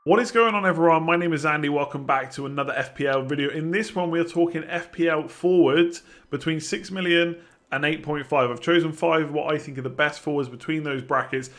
What is going on, everyone? My name is Andy. Welcome back to another FPL video. In this one, we are talking FPL forwards between 6 million and 8.5. I've chosen 5 what I think are the best forwards between those brackets.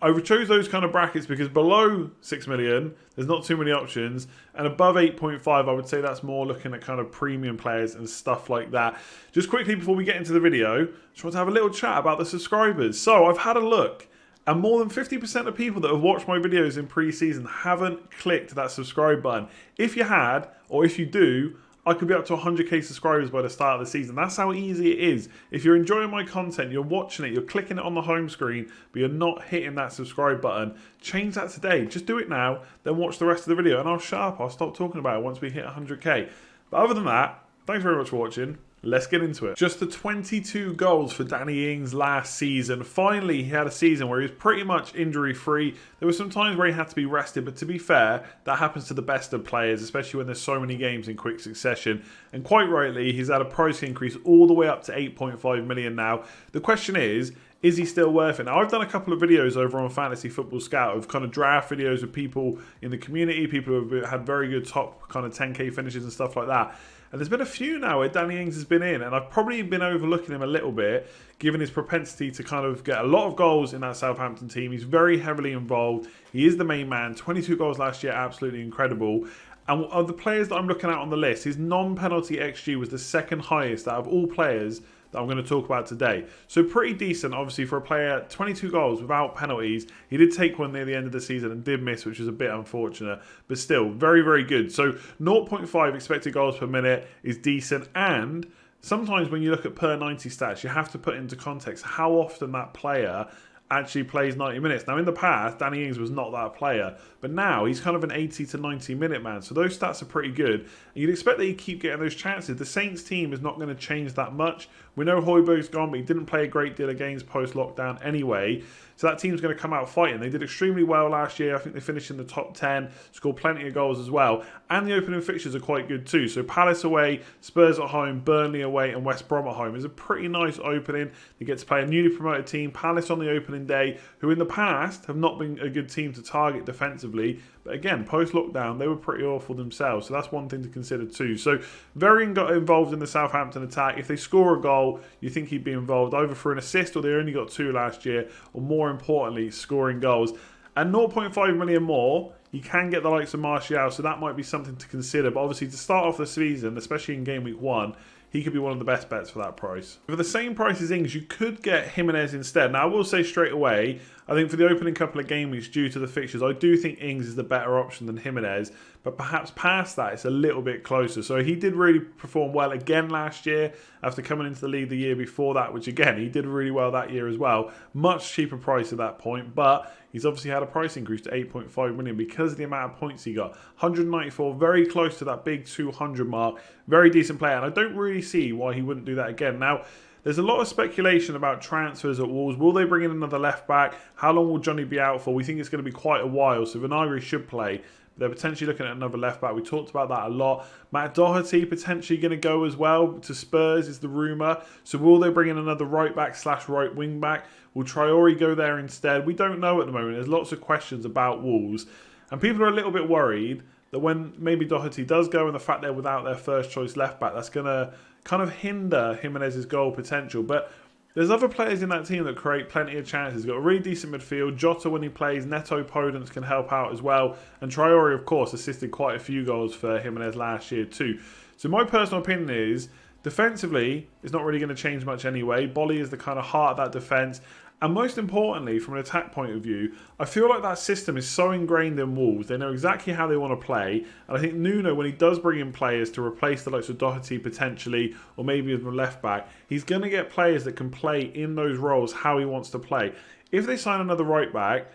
I chose those kind of brackets because below 6 million, there's not too many options. And above 8.5, I would say that's more looking at kind of premium players and stuff like that. Just quickly before we get into the video, just want to have a little chat about the subscribers. So I've had a look. And more than 50% of people that have watched my videos in pre-season haven't clicked that subscribe button. If you had, or if you do, I could be up to 100k subscribers by the start of the season. That's how easy it is. If you're enjoying my content, you're watching it, you're clicking it on the home screen, but you're not hitting that subscribe button, change that today. Just do it now, then watch the rest of the video, and I'll shut up. I'll stop talking about it once we hit 100k. But other than that, thanks very much for watching. Let's get into it. Just the 22 goals for Danny Ings last season. Finally, he had a season where he was pretty much injury-free. There were some times where he had to be rested, but to be fair, that happens to the best of players, especially when there's so many games in quick succession. And quite rightly, he's had a price increase all the way up to 8.5 million now. The question is he still worth it? Now, I've done a couple of videos over on Fantasy Football Scout of kind of draft videos with people in the community, people who have had very good top kind of 10k finishes and stuff like that. And there's been a few now where Danny Ings has been in, and I've probably been overlooking him a little bit, given his propensity to kind of get a lot of goals in that Southampton team. He's very heavily involved. He is the main man. 22 goals last year, absolutely incredible. And of the players that I'm looking at on the list, his non-penalty XG was the second highest out of all players that I'm going to talk about today. So pretty decent, obviously, for a player. 22 goals without penalties. He did take one near the end of the season and did miss, which was a bit unfortunate. But still, very, very good. So 0.5 expected goals per minute is decent. And sometimes when you look at per 90 stats, you have to put into context how often that player actually plays 90 minutes. Now, in the past, Danny Ings was not that player, but now he's kind of an 80 to 90 minute man. So those stats are pretty good. And you'd expect that he'd keep getting those chances. The Saints team is not going to change that much. We know Højbjerg's gone, but he didn't play a great deal of games post-lockdown anyway. So that team's going to come out fighting. They did extremely well last year. I think they finished in the top 10, scored plenty of goals as well. And the opening fixtures are quite good too. So Palace away, Spurs at home, Burnley away, and West Brom at home is a pretty nice opening. They get to play a newly promoted team, Palace on the opening day, who in the past have not been a good team to target defensively. But again, post-lockdown, they were pretty awful themselves. So that's one thing to consider too. So very involved in the Southampton attack. If they score a goal, you think he'd be involved either for an assist, or they only got 2 last year, or more importantly, scoring goals. And 0.5 million more, you can get the likes of Martial, so that might be something to consider. But obviously, to start off the season, especially in game week 1, he could be one of the best bets for that price. For the same price as Ings, you could get Jimenez instead. Now, I will say straight away, I think for the opening couple of game weeks, due to the fixtures, I do think Ings is the better option than Jimenez. But perhaps past that, it's a little bit closer. So he did really perform well again last year after coming into the league the year before that, which again, he did really well that year as well. Much cheaper price at that point, but he's obviously had a price increase to 8.5 million because of the amount of points he got. 194, very close to that big 200 mark. Very decent player, and I don't really see why he wouldn't do that again. Now, there's a lot of speculation about transfers at Wolves. Will they bring in another left back? How long will Johnny be out for? We think it's going to be quite a while, so Vinagre should play. They're potentially looking at another left back. We talked about that a lot. Matt Doherty potentially going to go as well to Spurs is the rumour. So will they bring in another right back / right wing back? Will Traore go there instead? We don't know at the moment. There's lots of questions about Wolves. And people are a little bit worried that when maybe Doherty does go and the fact they're without their first choice left back, that's going to kind of hinder Jimenez's goal potential. But there's other players in that team that create plenty of chances. Got a really decent midfield. Jota, when he plays, Neto Podence can help out as well. And Traore, of course, assisted quite a few goals for Jimenez last year too. So my personal opinion is, defensively, it's not really going to change much anyway. Bolly is the kind of heart of that defence. And most importantly, from an attack point of view, I feel like that system is so ingrained in Wolves. They know exactly how they want to play. And I think Nuno, when he does bring in players to replace the likes of Doherty potentially, or maybe as a left back, he's going to get players that can play in those roles how he wants to play. If they sign another right back,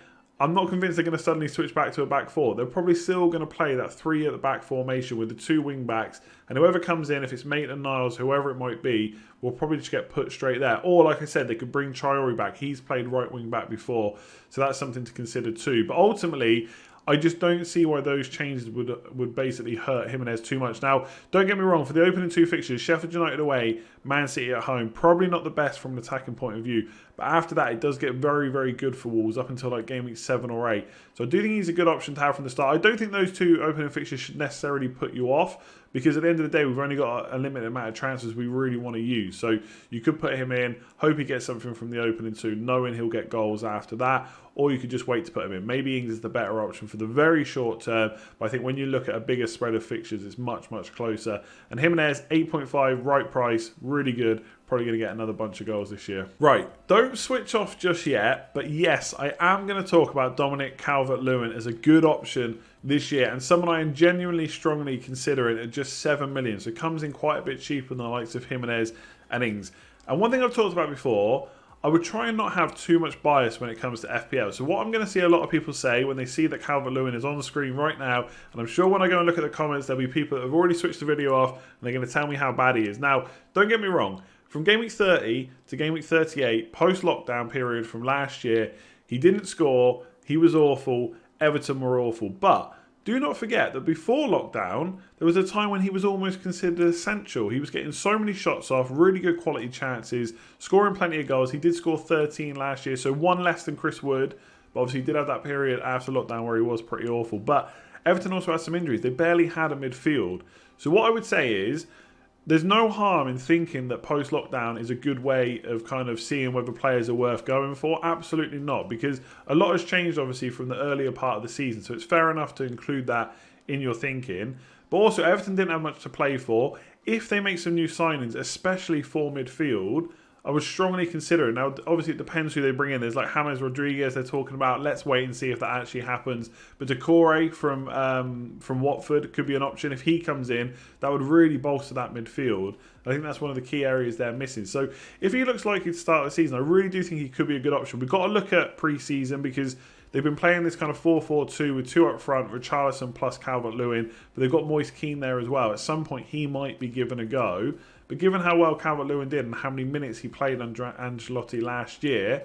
I'm not convinced they're going to suddenly switch back to a back 4. They're probably still going to play that 3 at the back formation with the 2 wing backs. And whoever comes in, if it's Maitland-Niles, whoever it might be, will probably just get put straight there. Or, like I said, they could bring Traore back. He's played right wing back before. So that's something to consider too. But ultimately, I just don't see why those changes would basically hurt Jimenez too much. Now, don't get me wrong, for the opening 2 fixtures, Sheffield United away, Man City at home. Probably not the best from an attacking point of view. But after that, it does get very, very good for Wolves up until like game week 7 or 8. So I do think he's a good option to have from the start. I don't think those two opening fixtures should necessarily put you off, because at the end of the day, we've only got a limited amount of transfers we really want to use. So you could put him in, hope he gets something from the opening too, knowing he'll get goals after that. Or you could just wait to put him in. Maybe Ings is the better option for the very short term. But I think when you look at a bigger spread of fixtures, it's much, much closer. And Jimenez, 8.5, right price, really good. Probably going to get another bunch of goals this year. Right, don't switch off just yet. But yes, I am going to talk about Dominic CalvertLewin as a good option this year, and someone I am genuinely strongly considering at just 7 million. So it comes in quite a bit cheaper than the likes of Jimenez and Ings. And one thing I've talked about before, I would try and not have too much bias when it comes to FPL. So what I'm going to see a lot of people say when they see that Calvert-Lewin is on the screen right now, and I'm sure when I go and look at the comments, there'll be people that have already switched the video off, and they're going to tell me how bad he is. Now, don't get me wrong. From game week 30 to game week 38, post-lockdown period from last year, he didn't score, he was awful, Everton were awful. But do not forget that before lockdown, there was a time when he was almost considered essential. He was getting so many shots off, really good quality chances, scoring plenty of goals. He did score 13 last year, so one less than Chris Wood. But obviously he did have that period after lockdown where he was pretty awful. But Everton also had some injuries. They barely had a midfield. So what I would say is, there's no harm in thinking that post-lockdown is a good way of kind of seeing whether players are worth going for. Absolutely not, because a lot has changed obviously from the earlier part of the season, so it's fair enough to include that in your thinking. But also, Everton didn't have much to play for. If they make some new signings, especially for midfield, I would strongly consider it. Now, obviously, it depends who they bring in. There's like James Rodriguez they're talking about. Let's wait and see if that actually happens. But Decore from Watford could be an option. If he comes in, that would really bolster that midfield. I think that's one of the key areas they're missing. So if he looks like he'd start the season, I really do think he could be a good option. We've got to look at pre-season, because they've been playing this kind of 4-4-2 with two up front, Richarlison plus Calvert-Lewin. But they've got Moise Kean there as well. At some point, he might be given a go. But given how well Calvert-Lewin did and how many minutes he played under Ancelotti last year,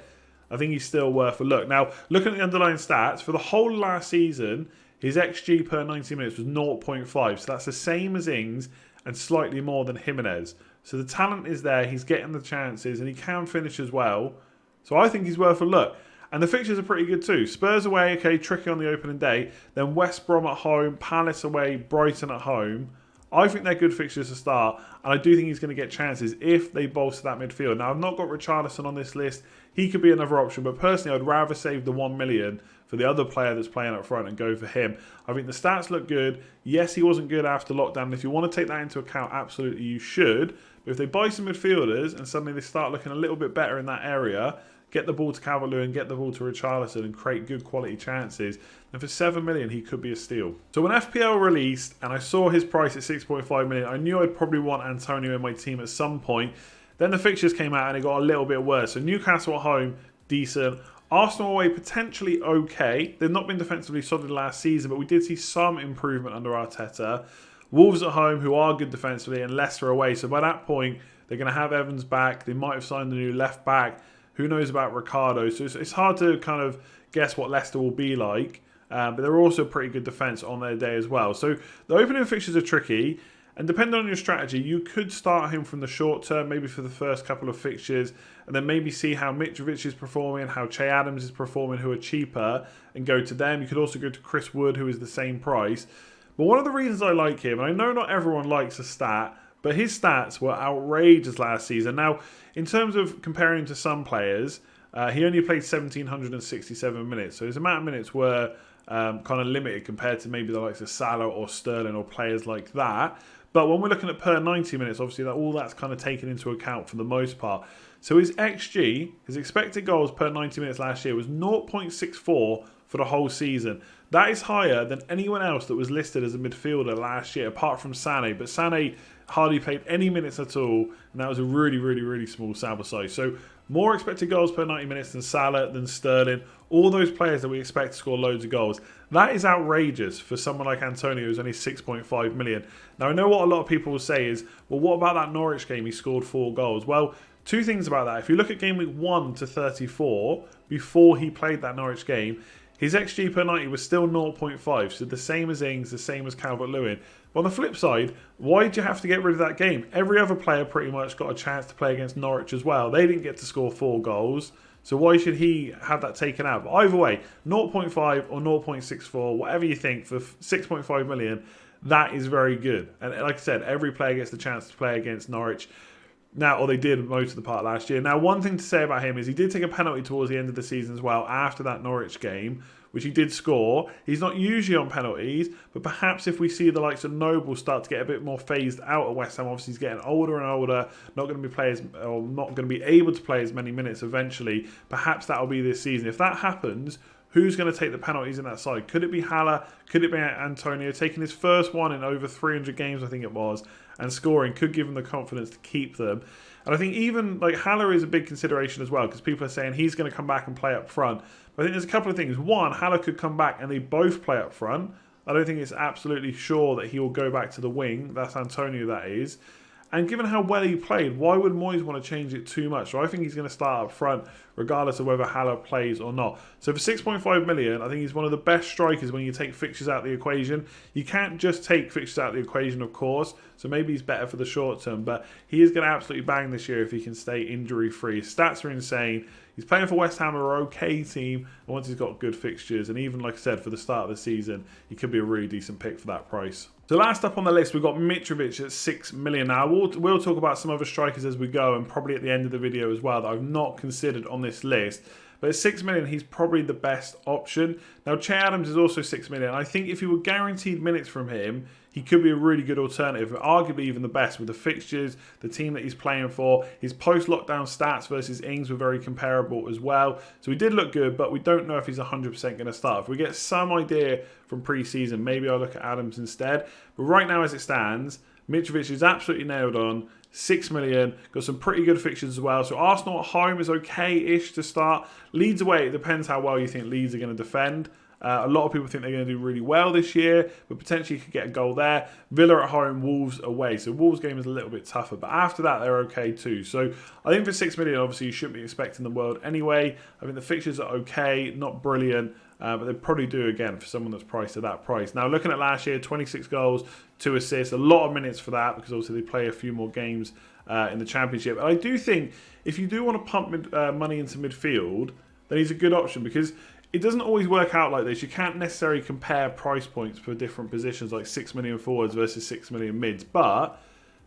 I think he's still worth a look. Now, looking at the underlying stats, for the whole last season, his XG per 90 minutes was 0.5. So that's the same as Ings and slightly more than Jimenez. So the talent is there, he's getting the chances, and he can finish as well. So I think he's worth a look. And the fixtures are pretty good too. Spurs away, okay, tricky on the opening day. Then West Brom at home, Palace away, Brighton at home. I think they're good fixtures to start, and I do think he's going to get chances if they bolster that midfield. Now, I've not got Richarlison on this list. He could be another option, but personally, I'd rather save the 1 million for the other player that's playing up front and go for him. I think the stats look good. Yes, he wasn't good after lockdown. If you want to take that into account, absolutely you should. But if they buy some midfielders and suddenly they start looking a little bit better in that area, get the ball to Calvert-Lewin, get the ball to Richarlison and create good quality chances, and for 7 million, he could be a steal. So when FPL released and I saw his price at 6.5 million, I knew I'd probably want Antonio in my team at some point. Then the fixtures came out and it got a little bit worse. So Newcastle at home, decent. Arsenal away, potentially okay. They've not been defensively solid last season, but we did see some improvement under Arteta. Wolves at home, who are good defensively, and Leicester away. So by that point, they're going to have Evans back. They might have signed a new left back. Who knows about Ricardo? So it's hard to kind of guess what Leicester will be like. But they're also a pretty good defence on their day as well. So the opening fixtures are tricky. And depending on your strategy, you could start him from the short term, maybe for the first couple of fixtures, and then maybe see how Mitrovic is performing, how Che Adams is performing, who are cheaper, and go to them. You could also go to Chris Wood, who is the same price. But one of the reasons I like him, and I know not everyone likes a stat, but his stats were outrageous last season. Now, in terms of comparing him to some players, he only played 1,767 minutes. So his amount of minutes were kind of limited compared to maybe the likes of Salah or Sterling or players like that. But when we're looking at per 90 minutes, obviously all that's kind of taken into account for the most part. So his XG, his expected goals per 90 minutes last year was 0.64 for the whole season. That is higher than anyone else that was listed as a midfielder last year, apart from Sané. But Sané hardly played any minutes at all, and that was a really, really, really small sample size. So more expected goals per 90 minutes than Salah, than Sterling, all those players that we expect to score loads of goals. That is outrageous for someone like Antonio, who's only 6.5 million. Now, I know what a lot of people will say is, well, what about that Norwich game? He scored 4 goals. Well, two things about that. If you look at game week 1 to 34, before he played that Norwich game, his XG per 90 was still 0.5, so the same as Ings, the same as Calvert-Lewin. But on the flip side, why do you have to get rid of that game? Every other player pretty much got a chance to play against Norwich as well. They didn't get to score 4 goals. So why should he have that taken out? But either way, 0.5 or 0.64, whatever you think, for 6.5 million, that is very good. And like I said, every player gets the chance to play against Norwich. Now, or they did most of the part last year. Now, one thing to say about him is he did take a penalty towards the end of the season as well after that Norwich game, which he did score. He's not usually on penalties, but perhaps if we see the likes of Noble start to get a bit more phased out at West Ham, obviously he's getting older and older, not going to be able to play as many minutes eventually. Perhaps that'll be this season. If that happens, who's going to take the penalties in that side? Could it be Haller? Could it be Antonio? Taking his first one in over 300 games, I think it was, and scoring could give him the confidence to keep them. And I think even like Haller is a big consideration as well, because people are saying he's going to come back and play up front. But I think there's a couple of things. One, Haller could come back and they both play up front. I don't think it's absolutely sure that he will go back to the wing. That's Antonio, that is. And given how well he played, why would Moyes want to change it too much? So I think he's going to start up front, regardless of whether Haller plays or not. So for 6.5 million, I think he's one of the best strikers when you take fixtures out of the equation. You can't just take fixtures out of the equation, of course. So maybe he's better for the short term. But he is going to absolutely bang this year if he can stay injury-free. His stats are insane. He's playing for West Ham, an okay team, and once he's got good fixtures, and even, like I said, for the start of the season, he could be a really decent pick for that price. So last up on the list, we've got Mitrovic at 6 million. Now, we'll talk about some other strikers as we go, and probably at the end of the video as well, that I've not considered on this list. But at 6 million, he's probably the best option. Now, Che Adams is also 6 million. I think if you were guaranteed minutes from him, he could be a really good alternative, arguably even the best with the fixtures, the team that he's playing for. His post-lockdown stats versus Ings were very comparable as well. So he did look good, but we don't know if he's 100% going to start. If we get some idea from pre-season, maybe I'll look at Adams instead. But right now as it stands, Mitrovic is absolutely nailed on. 6 million, got some pretty good fixtures as well. So Arsenal at home is okay-ish to start. Leeds away, it depends how well you think Leeds are going to defend. A lot of people think they're going to do really well this year, but potentially could get a goal there. Villa at home, Wolves away. So Wolves game is a little bit tougher, but after that, they're okay too. So I think for 6 million, obviously, you shouldn't be expecting the world anyway. I think the fixtures are okay, not brilliant, but they probably do again for someone that's priced at that price. Now, looking at last year, 26 goals, 2 assists, a lot of minutes for that because obviously they play a few more games in the Championship. And I do think if you do want to pump money into midfield, then he's a good option because it doesn't always work out like this. You can't necessarily compare price points for different positions like 6 million forwards versus 6 million mids. But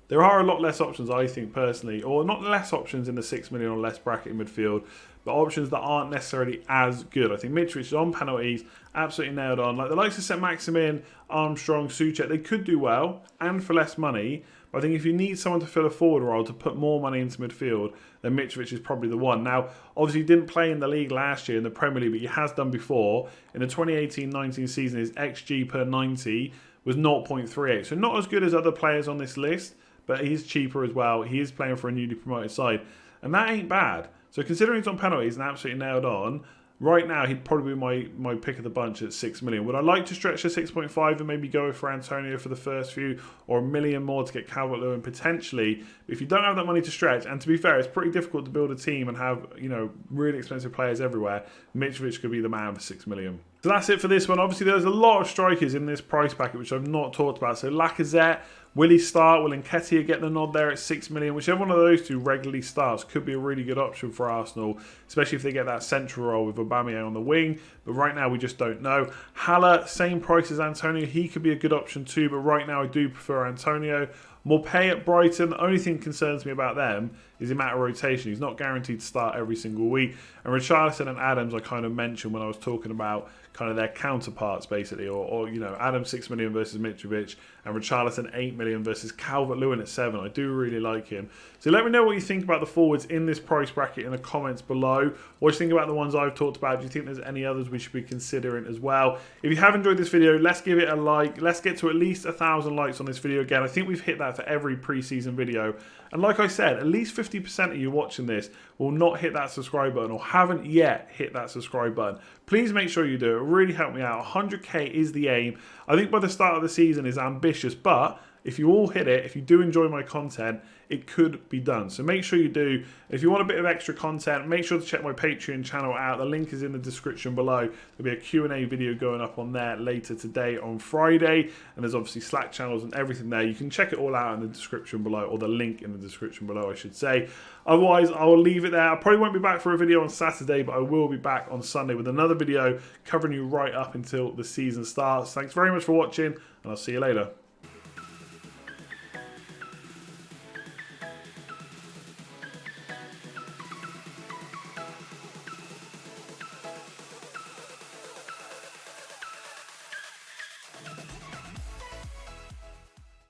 there are a lot less options, I think, personally. Or not less options in the 6 million or less bracket midfield, but options that aren't necessarily as good. I think Mitrovic is on penalties, absolutely nailed on. Like the likes of Saint-Maximin, Armstrong, Souček, they could do well and for less money. But I think if you need someone to fill a forward role to put more money into midfield, then Mitrovic is probably the one. Now, obviously, he didn't play in the league last year in the Premier League, but he has done before. In the 2018-19 season, his XG per 90 was 0.38. So not as good as other players on this list, but he's cheaper as well. He is playing for a newly promoted side, and that ain't bad. So considering he's on penalties and absolutely nailed on, right now he'd probably be my pick of the bunch at 6 million. Would I like to stretch to 6.5 and maybe go for Antonio for the first few, or a million more to get Calvert-Lewin potentially? If you don't have that money to stretch, and to be fair, it's pretty difficult to build a team and have, you know, really expensive players everywhere, Mitrovic could be the man for 6 million. So that's it for this one. Obviously, there's a lot of strikers in this price bracket which I've not talked about. So Lacazette, will he start? Will Nketiah get the nod there at 6 million? Whichever one of those two regularly starts could be a really good option for Arsenal, especially if they get that central role with Aubameyang on the wing. But right now, we just don't know. Haller, same price as Antonio. He could be a good option too, but right now I do prefer Antonio. Morpay at Brighton, the only thing that concerns me about them is the amount of rotation. He's not guaranteed to start every single week. And Richarlison and Adams I kind of mentioned when I was talking about kind of their counterparts basically, or you know, Adams 6 million versus Mitrovic and Richarlison 8 million versus Calvert-Lewin at 7. I do really like him. So let me know what you think about the forwards in this price bracket in the comments below. What do you think about the ones I've talked about? Do you think there's any others we should be considering as well? If you have enjoyed this video, let's give it a like. Let's get to at least 1,000 likes on this video again. I think we've hit that for every pre-season video. And like I said, at least 50% of you watching this will not hit that subscribe button or haven't yet hit that subscribe button. Please make sure you do. It really helped me out. 100k is the aim. I think by the start of the season is ambitious, but if you all hit it, if you do enjoy my content, it could be done. So make sure you do. If you want a bit of extra content, make sure to check my Patreon channel out. The link is in the description below. There'll be a Q&A video going up on there later today on Friday. And there's obviously Slack channels and everything there. You can check it all out in the description below, or the link in the description below, I should say. Otherwise, I will leave it there. I probably won't be back for a video on Saturday, but I will be back on Sunday with another video covering you right up until the season starts. Thanks very much for watching, and I'll see you later.